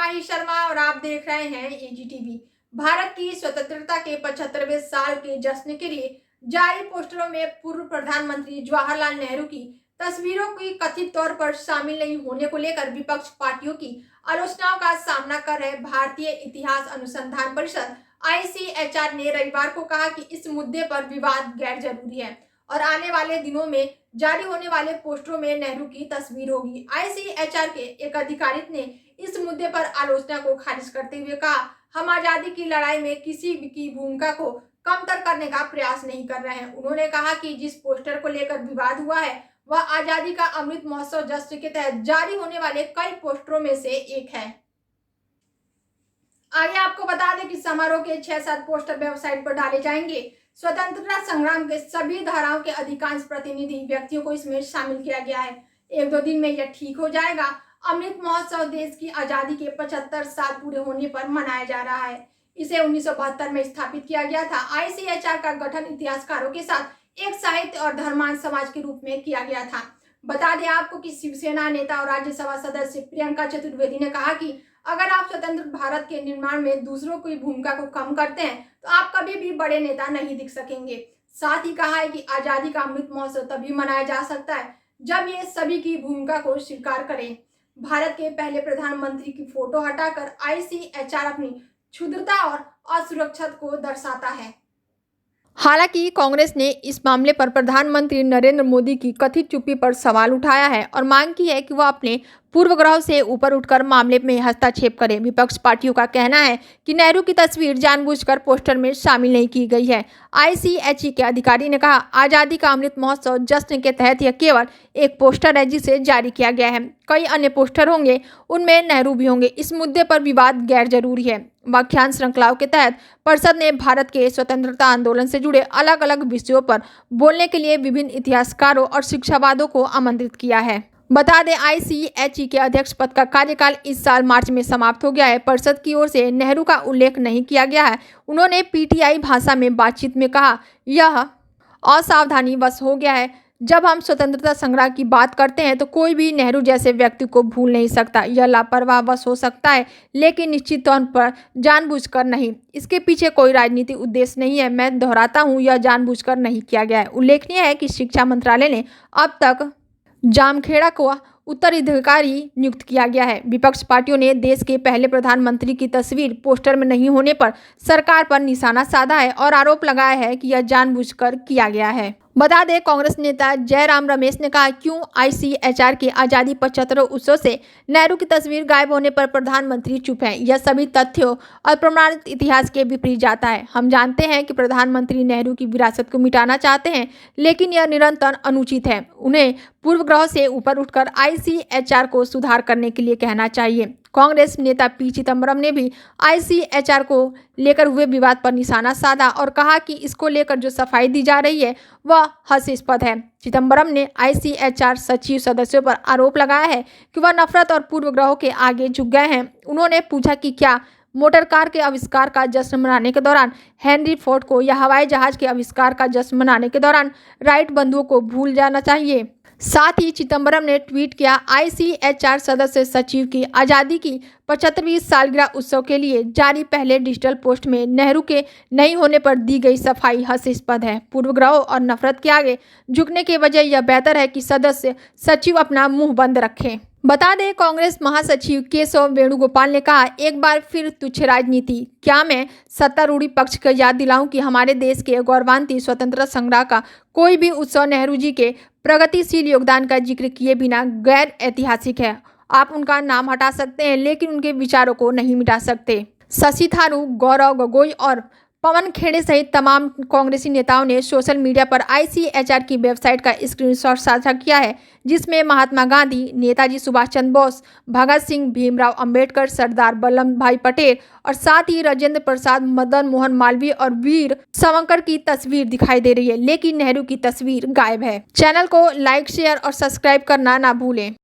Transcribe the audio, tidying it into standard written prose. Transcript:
माही शर्मा और आप देख रहे हैं एजीटीवी। भारत की स्वतंत्रता के 75वें साल के जश्न के लिए जारी पोस्टरों में पूर्व प्रधानमंत्री जवाहरलाल नेहरू की तस्वीरों की कथित तौर पर शामिल नहीं होने को लेकर विपक्ष पार्टियों की आलोचनाओं का सामना कर रहे भारतीय इतिहास अनुसंधान परिषद ICHR ने रविवार को कहा कि इस मुद्दे पर विवाद गैर जरूरी है और आने वाले दिनों में जारी होने वाले पोस्टरों में नेहरू की तस्वीर होगी। ICHR के एक अधिकारी ने इस मुद्दे पर आलोचना को खारिज करते हुए कहा, हम आजादी की लड़ाई में किसी की भूमिका को कमतर करने का प्रयास नहीं कर रहे हैं। उन्होंने कहा कि जिस पोस्टर को लेकर विवाद हुआ है वह आजादी का अमृत महोत्सव जश्न के तहत जारी होने वाले कई पोस्टरों में से एक है। आगे आपको बता दें कि समारोह के 6-7 पोस्टर वेबसाइट पर डाले जाएंगे। स्वतंत्रता संग्राम के सभी धाराओं के अधिकांश प्रतिनिधि व्यक्तियों को इसमें शामिल किया गया है। 1-2 दिन में यह ठीक हो जाएगा। अमृत महोत्सव देश की आजादी के 75 साल पूरे होने पर मनाया जा रहा है। इसे 1972 में स्थापित किया गया था। ICHR का गठन इतिहासकारों के साथ एक साहित्य और धर्मांध समाज के रूप में किया गया था। बता दें आपको कि शिवसेना नेता और राज्यसभा सदस्य प्रियंका चतुर्वेदी ने कहा कि अगर आप स्वतंत्र भारत के निर्माण में दूसरों की भूमिका को कम करते हैं तो आप कभी भी बड़े नेता नहीं दिख सकेंगे। साथ ही कहा है कि आजादी का अमृत महोत्सव तभी मनाया जा सकता है जब ये सभी की भूमिका को स्वीकार करें। भारत के पहले प्रधानमंत्री की फोटो हटाकर ICHR अपनी क्षुद्रता और असुरक्षा को दर्शाता है। हालांकि कांग्रेस ने इस मामले पर प्रधानमंत्री नरेंद्र मोदी की कथित चुप्पी पर सवाल उठाया है और मांग की है कि वह अपने पूर्वग्रह से ऊपर उठकर मामले में हस्तक्षेप करें। विपक्ष पार्टियों का कहना है कि नेहरू की तस्वीर जानबूझकर पोस्टर में शामिल नहीं की गई है। ICHR के अधिकारी ने कहा, आजादी का अमृत महोत्सव जश्न के तहत यह केवल एक पोस्टर है जिसे जारी किया गया है। कई अन्य पोस्टर होंगे, उनमें नेहरू भी होंगे। इस मुद्दे पर विवाद गैर जरूरी है। व्याख्यान श्रृंखलाओं के तहत परिषद ने भारत के स्वतंत्रता आंदोलन से जुड़े अलग अलग विषयों पर बोलने के लिए विभिन्न इतिहासकारों और शिक्षावादों को आमंत्रित किया है। बता दें, ICHR के अध्यक्ष पद का कार्यकाल इस साल मार्च में समाप्त हो गया है। परिषद की ओर से नेहरू का उल्लेख नहीं किया गया है। उन्होंने PTI भाषा में बातचीत में कहा, यह असावधानी वश हो गया है। जब हम स्वतंत्रता संग्राम की बात करते हैं तो कोई भी नेहरू जैसे व्यक्ति को भूल नहीं सकता। यह लापरवाह वश हो सकता है, लेकिन निश्चित तौर पर जानबूझकर नहीं। इसके पीछे कोई राजनीतिक उद्देश्य नहीं है। मैं दोहराता हूं, यह जानबूझकर नहीं किया गया है। उल्लेखनीय है कि शिक्षा मंत्रालय ने अब तक जामखेड़ा को उत्तराधिकारी नियुक्त किया गया है। विपक्ष पार्टियों ने देश के पहले प्रधानमंत्री की तस्वीर पोस्टर में नहीं होने पर सरकार पर निशाना साधा है और आरोप लगाया है कि यह जानबूझकर किया गया है। बता दें, कांग्रेस नेता जयराम रमेश ने कहा, क्यों ICHR के आजादी 75 उत्सव से नेहरू की तस्वीर गायब होने पर प्रधानमंत्री चुप हैं। यह सभी तथ्यों और प्रमाणित इतिहास के विपरीत जाता है। हम जानते हैं कि प्रधानमंत्री नेहरू की विरासत को मिटाना चाहते हैं, लेकिन यह निरंतर अनुचित है। उन्हें पूर्वग्रह से ऊपर उठकर ICHR को सुधार करने के लिए कहना चाहिए। कांग्रेस नेता P चिदंबरम ने भी ICHR को लेकर हुए विवाद पर निशाना साधा और कहा कि इसको लेकर जो सफाई दी जा रही है वह हास्यास्पद है। चिदंबरम ने ICHR सचिव सदस्यों पर आरोप लगाया है कि वह नफरत और पूर्वग्रहों के आगे झुक गए हैं। उन्होंने पूछा कि क्या मोटर कार के आविष्कार का जश्न मनाने के दौरान हेनरी फोर्ड को या हवाई जहाज के आविष्कार का जश्न मनाने के दौरान राइट बंधुओं को भूल जाना चाहिए। साथ ही चिदंबरम ने ट्वीट किया, ICHR सदस्य सचिव की आज़ादी की 75वीं सालगिरह उत्सव के लिए जारी पहले डिजिटल पोस्ट में नेहरू के नहीं होने पर दी गई सफाई हास्यास्पद है। पूर्वग्रहों और नफरत के आगे झुकने के बजाय यह बेहतर है कि सदस्य सचिव अपना मुंह बंद रखें। बता दें, कांग्रेस महासचिव केशव वेणुगोपाल ने कहा, एक बार फिर तुच्छ राजनीति। क्या मैं सत्तारूढ़ पक्ष को याद दिलाऊं कि हमारे देश के गौरवान्वित स्वतंत्रता संग्राम का कोई भी उत्सव नेहरू जी के प्रगतिशील योगदान का जिक्र किए बिना गैर ऐतिहासिक है। आप उनका नाम हटा सकते हैं, लेकिन उनके विचारों को नहीं मिटा सकते। शशि थारूर, गौरव गोगोई और पवन खेड़े सहित तमाम कांग्रेसी नेताओं ने सोशल मीडिया पर ICHR की वेबसाइट का स्क्रीनशॉट साझा किया है, जिसमें महात्मा गांधी, नेताजी सुभाष चंद्र बोस, भगत सिंह, भीमराव अंबेडकर, सरदार वल्लभ भाई पटेल और साथ ही राजेंद्र प्रसाद, मदन मोहन मालवीय और वीर सावरकर की तस्वीर दिखाई दे रही है, लेकिन नेहरू की तस्वीर गायब है। चैनल को लाइक, शेयर और सब्सक्राइब करना ना भूलें।